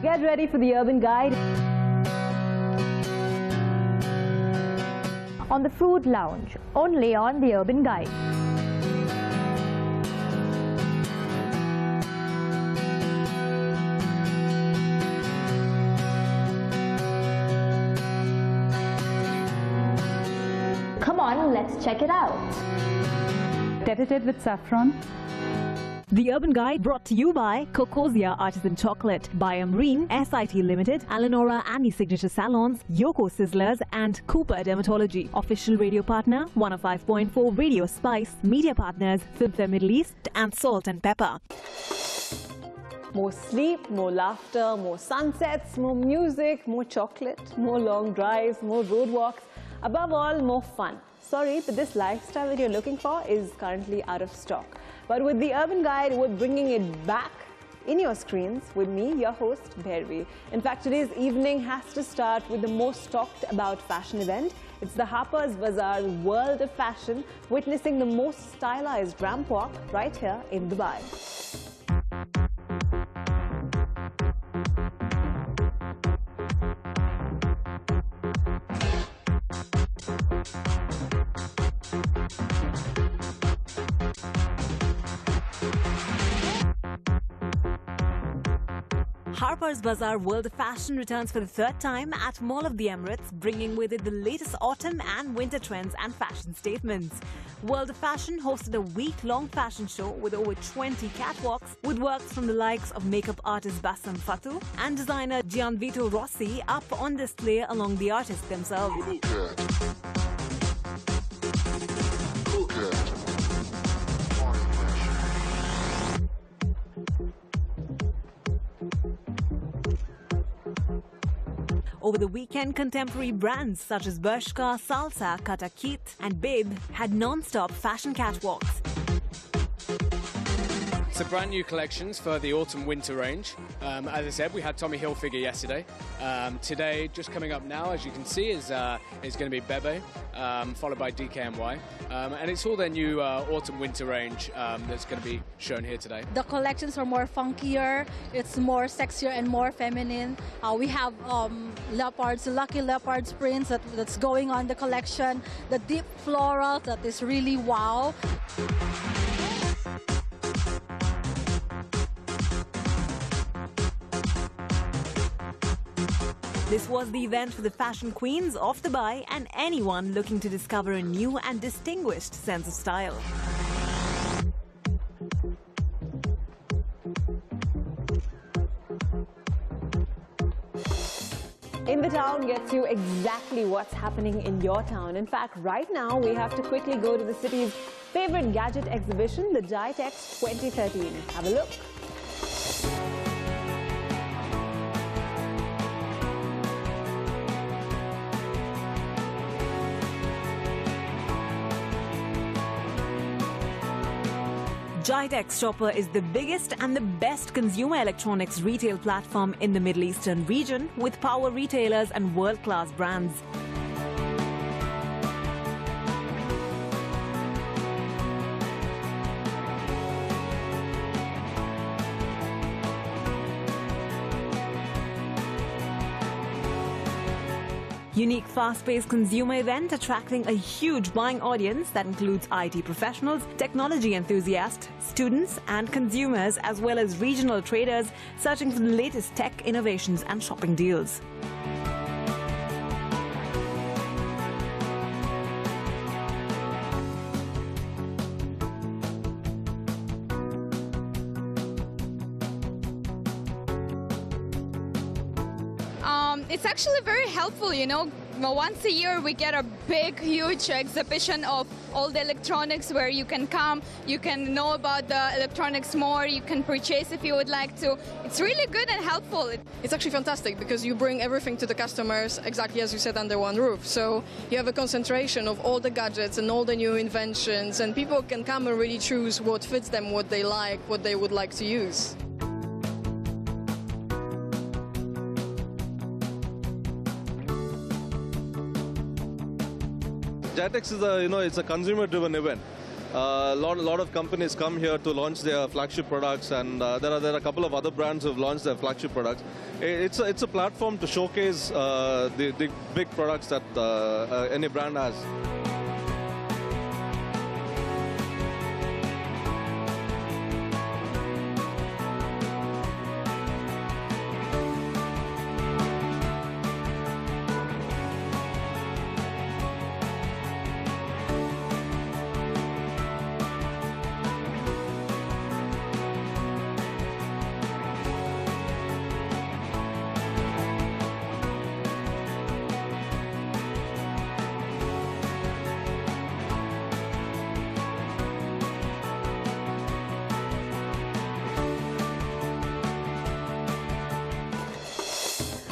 Get ready for the Urban Guide. On the Food Lounge, only on the Urban Guide. Come on, let's check it out. Tete-a-tete with Saffron. The Urban Guide brought to you by Cocosia Artisan Chocolate, by Ambreen, S.I.T Limited, Alle'Nora and Signautre Salons, Yoko Sizzlers and Cooper Dermatology. Official radio partner, 105.4 Radio Spice. Media partners, Filmfare Middle East and Salt and Pepper. More sleep, more laughter, more sunsets, more music, more chocolate, more long drives, more road walks. Above all, more fun. Sorry, but this lifestyle that you're looking for is currently out of stock. But with the Urban Guide, we're bringing it back in your screens with me, your host, Bhairavi. In fact, today's evening has to start with the most talked about fashion event. It's the Harper's Bazaar World of Fashion, witnessing the most stylized ramp walk right here in Dubai. Harper's Bazaar World of Fashion returns for the third time at Mall of the Emirates, bringing with it the latest autumn and winter trends and fashion statements. World of Fashion hosted a week-long fashion show with over 20 catwalks, with works from the likes of makeup artist Bassam Fatou and designer Gianvito Rossi up on display along the artists themselves. Over the weekend, contemporary brands such as Bershka, Salsa, Tete-a-tete and Babe had non-stop fashion catwalks. So brand new collections for the autumn-winter range. As I said, we had Tommy Hilfiger yesterday. Today, just coming up now, as you can see, is going to be Bebe, followed by DKNY. And it's all their new autumn-winter range that's going to be shown here today. The collections are more funkier, it's more sexier and more feminine. We have leopards, lucky leopards prints that's going on the collection. The deep floral that is really wow. This was the event for the fashion queens of Dubai and anyone looking to discover a new and distinguished sense of style. In the Town gets you exactly what's happening in your town. In fact, right now we have to quickly go to the city's favorite gadget exhibition, the Gitex 2013. Have a look. Gitex Shopper is the biggest and the best consumer electronics retail platform in the Middle Eastern region, with power retailers and world-class brands. Unique fast-paced consumer event attracting a huge buying audience that includes IT professionals, technology enthusiasts, students and consumers, as well as regional traders searching for the latest tech innovations and shopping deals. It's actually very helpful, you know. Once a year we get a big, huge exhibition of all the electronics where you can come, you can know about the electronics more, you can purchase if you would like to. It's really good and helpful. It's actually fantastic because you bring everything to the customers, exactly as you said, under one roof. So you have a concentration of all the gadgets and all the new inventions, and people can come and really choose what fits them, what they like, what they would like to use. Gitex is it's a consumer-driven event. A lot of companies come here to launch their flagship products, and there are a couple of other brands who have launched their flagship products. It's a platform to showcase the big products that any brand has.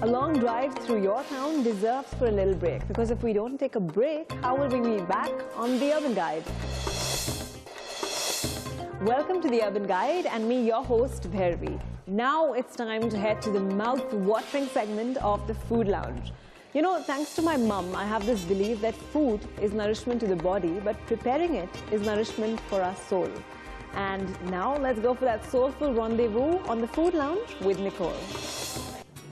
A long drive through your town deserves for a little break, because if we don't take a break, how will we be back on the Urban Guide? Welcome to the Urban Guide and me, your host, Bhairavi. Now it's time to head to the mouth-watering segment of the Food Lounge. You know, thanks to my mum, I have this belief that food is nourishment to the body, but preparing it is nourishment for our soul. And now let's go for that soulful rendezvous on the Food Lounge with Nicole.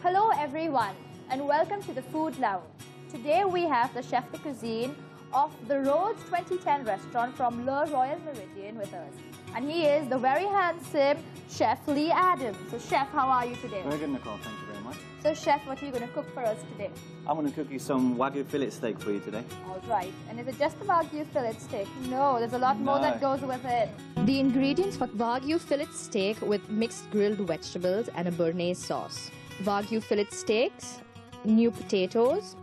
Hello everyone and welcome to the Food Lounge. Today we have the chef de cuisine of the Rhodes 2010 restaurant from Le Royal Meridian with us. And he is the very handsome Chef Lee Adams. So Chef, how are you today? Very good, Nicole, thank you very much. So Chef, what are you going to cook for us today? I'm going to cook you some Wagyu fillet steak for you today. All right. And is it just the Wagyu fillet steak? No, there's a lot more that goes with it. The ingredients for Wagyu fillet steak with mixed grilled vegetables and a béarnaise sauce. Wagyu fillet steaks, new potatoes,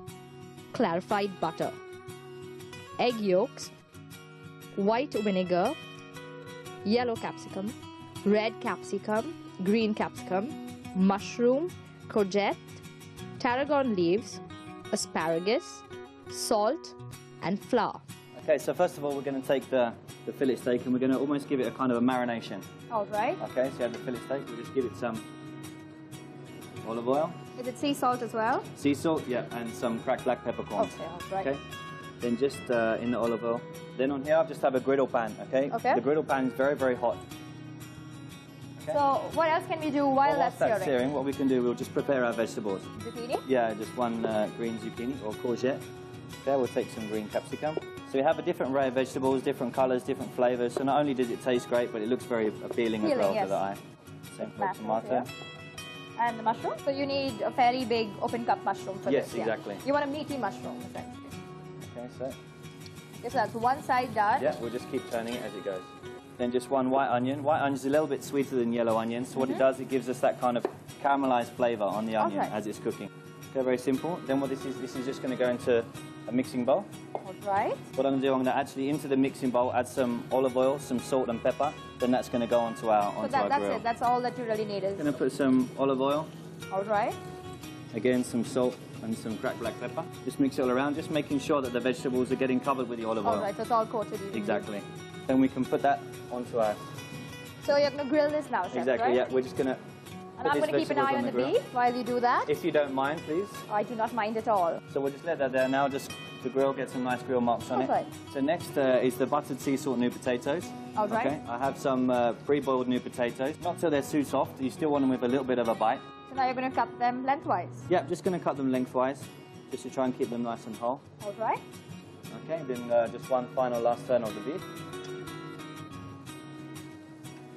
clarified butter, egg yolks, white vinegar, yellow capsicum, red capsicum, green capsicum, mushroom, courgette, tarragon leaves, asparagus, salt, and flour. Okay, so first of all, we're going to take the fillet steak and we're going to almost give it a kind of a marination. All right. Okay, so you have the fillet steak, we'll just give it some olive oil. Is it sea salt as well? Sea salt, yeah, and some cracked black peppercorns. Okay, all right. Okay, then just in the olive oil. Then on here, I've just have a griddle pan, okay? Okay. The griddle pan is very, very hot. Okay. So what else can we do while Whilst that's searing, what we can do, we'll just prepare our vegetables. Zucchini? Yeah, just one green zucchini or courgette. Okay, we'll take some green capsicum. So we have a different array of vegetables, different colours, different flavours. So not only does it taste great, but it looks very appealing as well to the eye. Same for tomato. And the mushroom? So you need a fairly big open cup mushroom for yes, this. Yes, exactly. You want a meaty mushroom, essentially. Okay, so. Okay, so that's one side done. Yeah, we'll just keep turning it as it goes. Then just one white onion. White onion is a little bit sweeter than yellow onion. So what it does, it gives us that kind of caramelized flavour on the onion as it's cooking. Okay, very simple. Then what this is just going to go into a mixing bowl. All right. What I'm going to do, I'm going to actually into the mixing bowl add some olive oil, some salt and pepper. Then that's going to go onto our grill. That's it. That's all that you really need is. Going to put some olive oil. All right. Again, some salt and some cracked black pepper. Just mix it all around, just making sure that the vegetables are getting covered with the olive oil. All right, so it's all coated evenly. Exactly. Then we can put that onto our... So you're going to grill this now, Chef, exactly, right? yeah. We're just going to... And I'm going to keep an eye on the beef while you do that. If you don't mind, please. I do not mind at all. So we'll just let that there now, just to grill, get some nice grill marks on it. Right. So next is the buttered sea salt new potatoes. All right. Okay. I have some pre-boiled new potatoes. Not till they're too soft. You still want them with a little bit of a bite. So now you're going to cut them lengthwise? Yeah, just going to cut them lengthwise, just to try and keep them nice and whole. All right. Okay, then just one final last turn of the beef.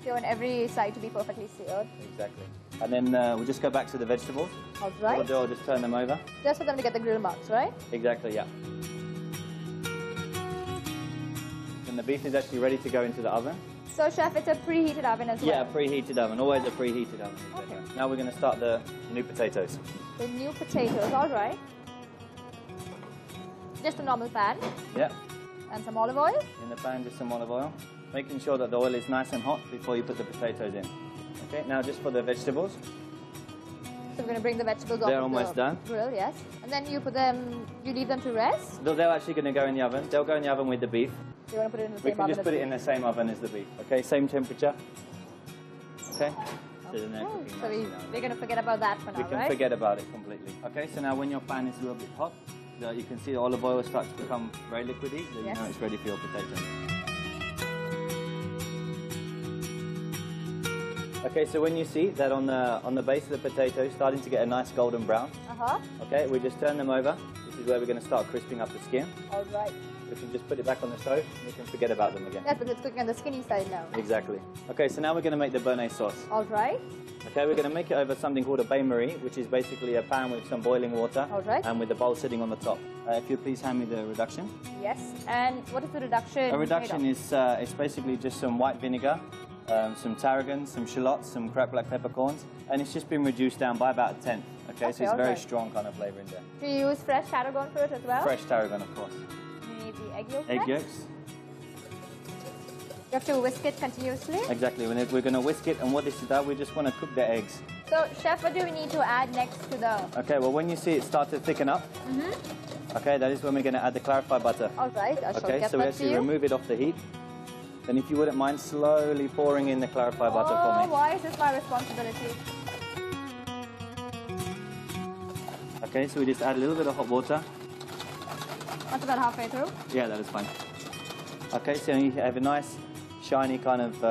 So you want every side to be perfectly seared. Exactly. And then we'll just go back to the vegetables. All right. What I'll just turn them over. Just for them to get the grill marks, right? Exactly, yeah. And the beef is actually ready to go into the oven. So, Chef, it's a preheated oven as well? Yeah, preheated oven. Always a preheated oven. Okay. Now we're going to start the new potatoes. The new potatoes, all right. Just a normal pan. Yeah. And some olive oil. In the pan, just some olive oil. Making sure that the oil is nice and hot before you put the potatoes in. Okay, now just for the vegetables. So we're going to bring the vegetables off. They're almost done. Grill, yes. And then you put them, you leave them to rest? They're actually going to go in the oven. They'll go in the oven with the beef. You want to put it in the We same can oven just put it in the same oven as the beef. Okay, same temperature. Okay. So we're going to forget about that for now, We can forget about it completely. Okay, so now when your pan is a little bit hot, you can see the olive oil starts to become very liquidy. Then you know it's ready for your potato. Okay, so when you see that on the base of the potato starting to get a nice golden brown, okay, we just turn them over. This is where we're going to start crisping up the skin. All right. We can just put it back on the stove and we can forget about them again. Yes, but it's cooking on the skinny side now. Exactly. Okay, so now we're going to make the béarnaise sauce. All right. Okay, we're going to make it over something called a bain-marie, which is basically a pan with some boiling water. All right. And with the bowl sitting on the top. If you please hand me the reduction. Yes. And what is the reduction? A reduction is it's basically just some white vinegar, some tarragon, some shallots, some cracked black peppercorns, and it's just been reduced down by about a tenth. Okay, so it's very strong kind of flavour in there. Do you use fresh tarragon for it as well? Fresh tarragon, of course. You need the egg yolks. Egg yolks. You have to whisk it continuously? Exactly. We're going to whisk it, and what this is that we just want to cook the eggs. So, Chef, what do we need to add next to the... Okay, well, when you see it start to thicken up, okay, that is when we're going to add the clarified butter. All right, I shall get that to you. Okay, so we actually remove it off the heat. Then if you wouldn't mind slowly pouring in the clarified butter for me. Why is this my responsibility? Okay, so we just add a little bit of hot water. That's about halfway through? Yeah, that is fine. Okay, so you have a nice, shiny kind of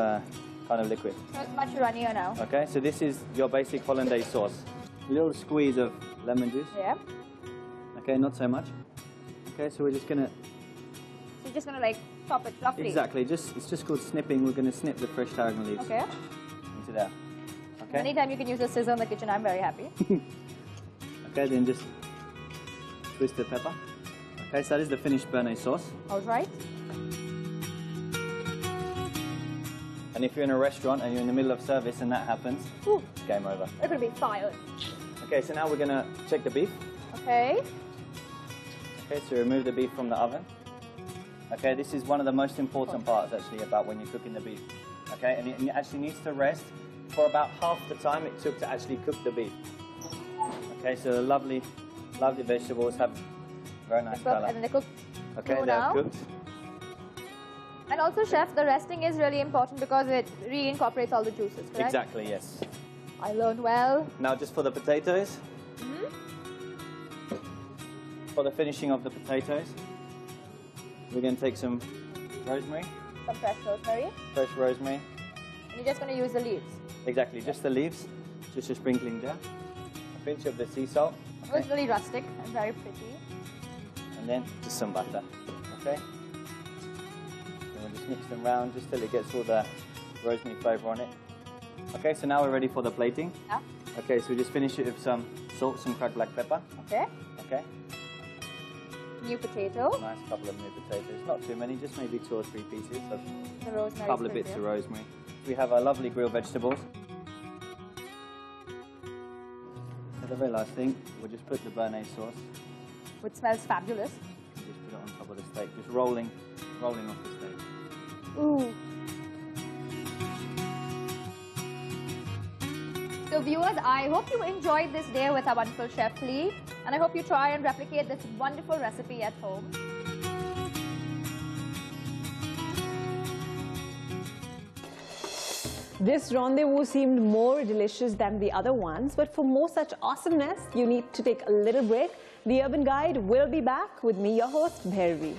liquid. So it's much runnier now. Okay, so this is your basic hollandaise sauce. A little squeeze of lemon juice. Yeah. Okay, not so much. Okay, so we're just gonna... So you're just gonna like chop it roughly? Exactly, it's just called snipping. We're gonna snip the fresh tarragon leaves. Okay. Into there. Okay. Anytime you can use a scissor in the kitchen, I'm very happy. Okay, then just twist the pepper. Okay, so that is the finished béarnaise sauce. All right. And if you're in a restaurant and you're in the middle of service and that happens, it's game over. They're going to be fired. Okay, so now we're going to check the beef. Okay. Okay, so remove the beef from the oven. Okay, this is one of the most important parts actually about when you're cooking the beef. Okay, and it actually needs to rest for about half the time it took to actually cook the beef. Okay, so the lovely vegetables have very nice colour. And they cook. Okay, they're cooked. And also, Chef, the resting is really important because it reincorporates all the juices, correct? Exactly, yes. I learned well. Now just for the potatoes. For the finishing of the potatoes, we're going to take some rosemary. Some fresh rosemary. Fresh rosemary. And you're just going to use the leaves? Exactly, just the leaves. Just a sprinkling there. A pinch of the sea salt. Okay. It's really rustic and very pretty. And then just some butter. Okay? We'll just mix them around just till it gets all the rosemary flavour on it. Okay, so now we're ready for the plating. Yeah. Okay, so we just finish it with some salt, some cracked black pepper. Okay. Okay. New potato. Nice couple of new potatoes. Not too many, just maybe 2 or 3 pieces of the rosemary. A couple of bits of rosemary. We have our lovely grilled vegetables. So the very last thing, we'll just put the béarnaise sauce. Which smells fabulous. Just put it on top of the steak, just rolling off the steak. Ooh. So viewers, I hope you enjoyed this day with our wonderful Chef Lee, and I hope you try and replicate this wonderful recipe at home. This rendezvous seemed more delicious than the other ones, but for more such awesomeness, you need to take a little break. The Urban Guide will be back with me, your host, Bhairavi.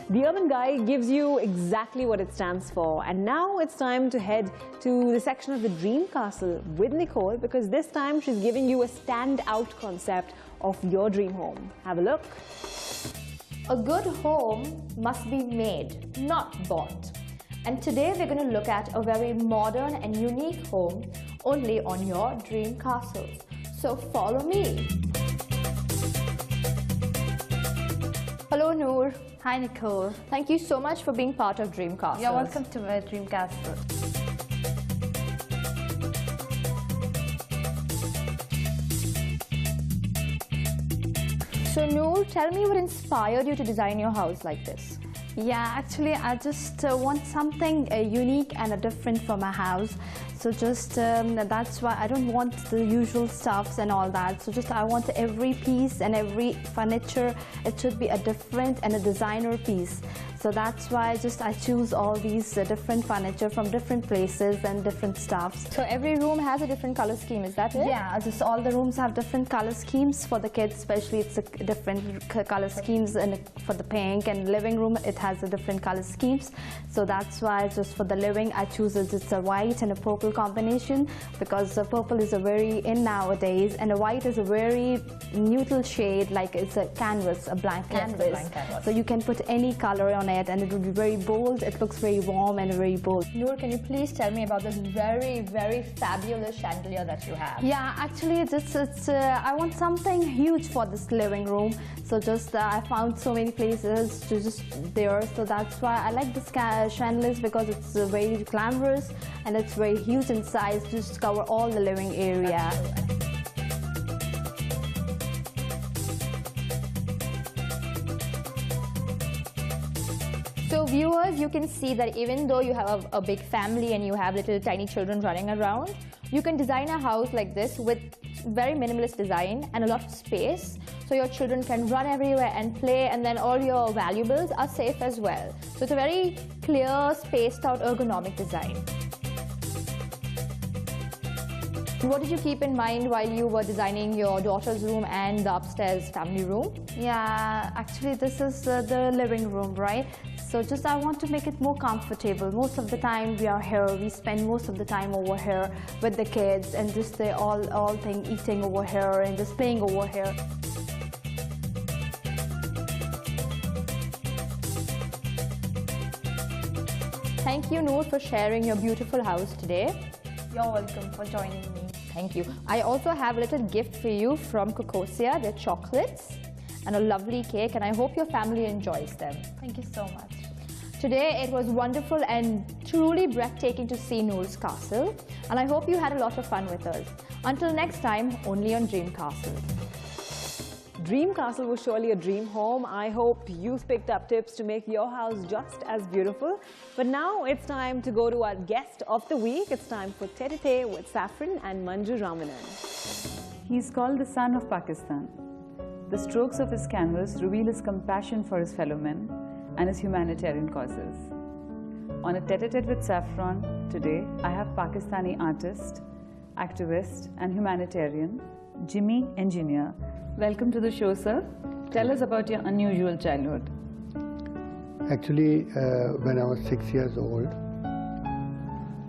The Urban Guide gives you exactly what it stands for. And now it's time to head to the section of the Dream Castle with Nicole, because this time she's giving you a standout concept of your dream home. Have a look. A good home must be made, not bought. And today we're going to look at a very modern and unique home only on your Dream Castle. So follow me. Hello, Noor. Hi, Nicole. Thank you so much for being part of Dream Castle. You're welcome to my Dream Castle. So, Noor, tell me what inspired you to design your house like this? Yeah, actually, I just want something unique and different for my house. So just that's why I don't want the usual stuffs and all that. So just I want every piece and every furniture, it should be a different and a designer piece. So that's why just I choose all these different furniture from different places and different stuffs. So every room has a different color scheme, is that it? Yeah, just all the rooms have different color schemes. For the kids especially, it's a different color schemes, and for the pink, and living room it has a different color schemes. So that's why just for the living I choose it's a white and a purple combination, because the purple is a very in nowadays, and a white is a very neutral shade, like it's a canvas, a blank canvas. Yes, a blank canvas. So you can put any color on it and it will be very bold. It looks very warm and very bold. Noor, can you please tell me about this very, very fabulous chandelier that you have? Yeah, actually I want something huge for this living room. So just I found so many places to just there. So that's why I like this chandeliers, because it's very glamorous and it's very huge in size, just to cover all the living area. So viewers, you can see that even though you have a big family and you have little tiny children running around, you can design a house like this with very minimalist design and a lot of space, so your children can run everywhere and play, and then all your valuables are safe as well. So it's a very clear, spaced out, ergonomic design. What did you keep in mind while you were designing your daughter's room and the upstairs family room? Yeah, actually this is the living room, right? So just I want to make it more comfortable. Most of the time we are here, we spend most of the time over here with the kids, and just they all eating over here and just playing over here. Thank you, Noor, for sharing your beautiful house today. You're welcome for joining me. Thank you. I also have a little gift for you from Cocosia. They're chocolates and a lovely cake, and I hope your family enjoys them. Thank you so much. Today it was wonderful and truly breathtaking to see Noor's castle, and I hope you had a lot of fun with us. Until next time, only on Dream Castle. Dream Castle was surely a dream home. I hope you've picked up tips to make your house just as beautiful. But now it's time to go to our guest of the week. It's time for Tete-a-tete with Saffron and Manju Ramanan. He's called the son of Pakistan. The strokes of his canvas reveal his compassion for his fellow men and his humanitarian causes. On a Tete-a-tete with Saffron, today I have Pakistani artist, activist and humanitarian, Jimmy Engineer. Welcome to the show, sir. Tell us about your unusual childhood. Actually, when I was 6 years old,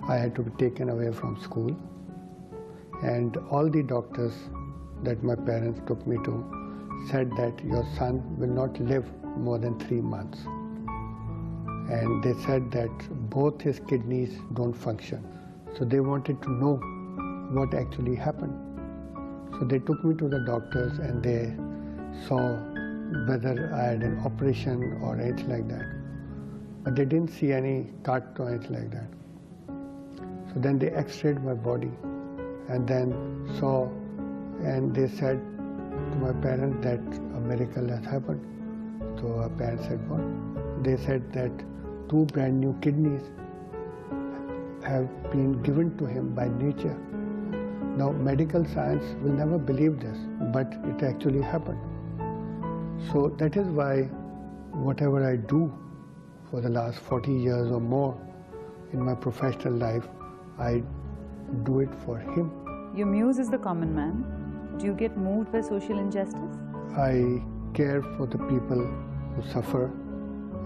I had to be taken away from school, and all the doctors that my parents took me to said that your son will not live more than 3 months. And they said that both his kidneys don't function. So they wanted to know what actually happened. So they took me to the doctors and they saw whether I had an operation or anything like that. But they didn't see any cut or anything like that. So then they x-rayed my body and then saw, and they said to my parents that a miracle has happened. So our parents said, what? They said that 2 brand new kidneys have been given to him by nature. Now, medical science will never believe this, but it actually happened. So that is why whatever I do for the last 40 years or more in my professional life, I do it for him. Your muse is the common man. Do you get moved by social injustice? I care for the people who suffer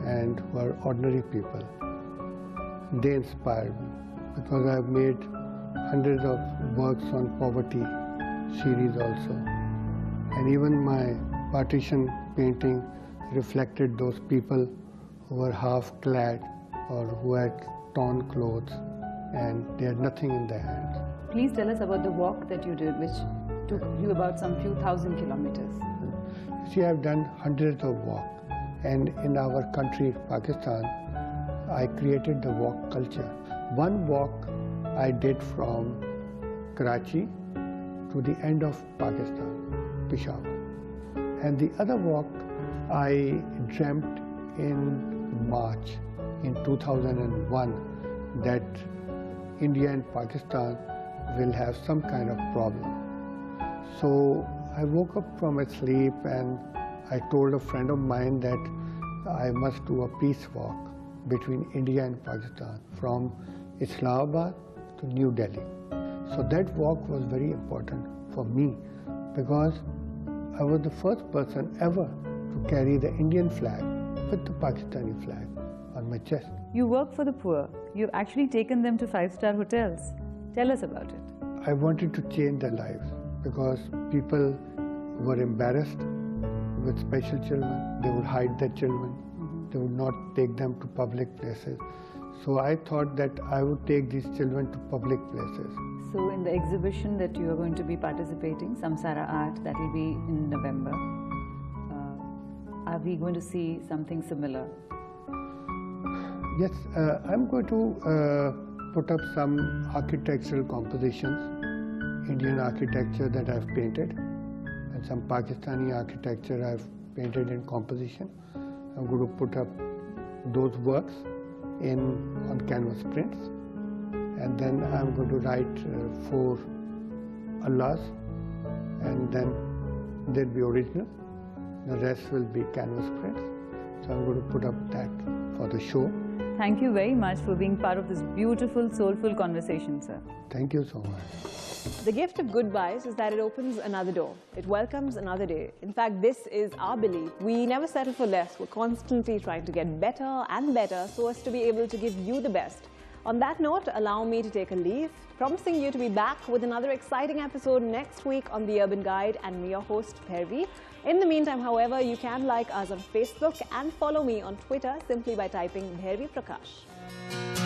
and who are ordinary people. They inspire me because I have made hundreds of works on poverty series also. And even my partition painting reflected those people who were half clad or who had torn clothes and they had nothing in their hands. Please tell us about the walk that you did, which took you about some few thousand kilometers. See, I've done hundreds of walks, and in our country, Pakistan, I created the walk culture. One walk I did from Karachi to the end of Pakistan, Peshawar. And the other walk I dreamt in March in 2001 that India and Pakistan will have some kind of problem. So I woke up from my sleep and I told a friend of mine that I must do a peace walk between India and Pakistan from Islamabad to New Delhi. So that walk was very important for me because I was the first person ever to carry the Indian flag with the Pakistani flag on my chest. You work for the poor. You've actually taken them to 5-star hotels. Tell us about it. I wanted to change their lives because people were embarrassed with special children. They would hide their children. They would not take them to public places. So I thought that I would take these children to public places. So in the exhibition that you are going to be participating, Samsara Art, that will be in November, are we going to see something similar? Yes, I'm going to put up some architectural compositions, Indian architecture that I've painted, and some Pakistani architecture I've painted in composition. I'm going to put up those works on canvas prints, and then I'm going to write 4 Allahs, and then they'll be original. The rest will be canvas prints. So I'm going to put up that for the show. Thank you very much for being part of this beautiful, soulful conversation, sir. Thank you so much. The gift of goodbyes is that it opens another door. It welcomes another day. In fact, this is our belief. We never settle for less. We're constantly trying to get better and better so as to be able to give you the best. On that note, allow me to take a leave, promising you to be back with another exciting episode next week on The Urban Guide, and me, your host, Bhairavi. In the meantime, however, you can like us on Facebook and follow me on Twitter simply by typing Bhairavi Prakash.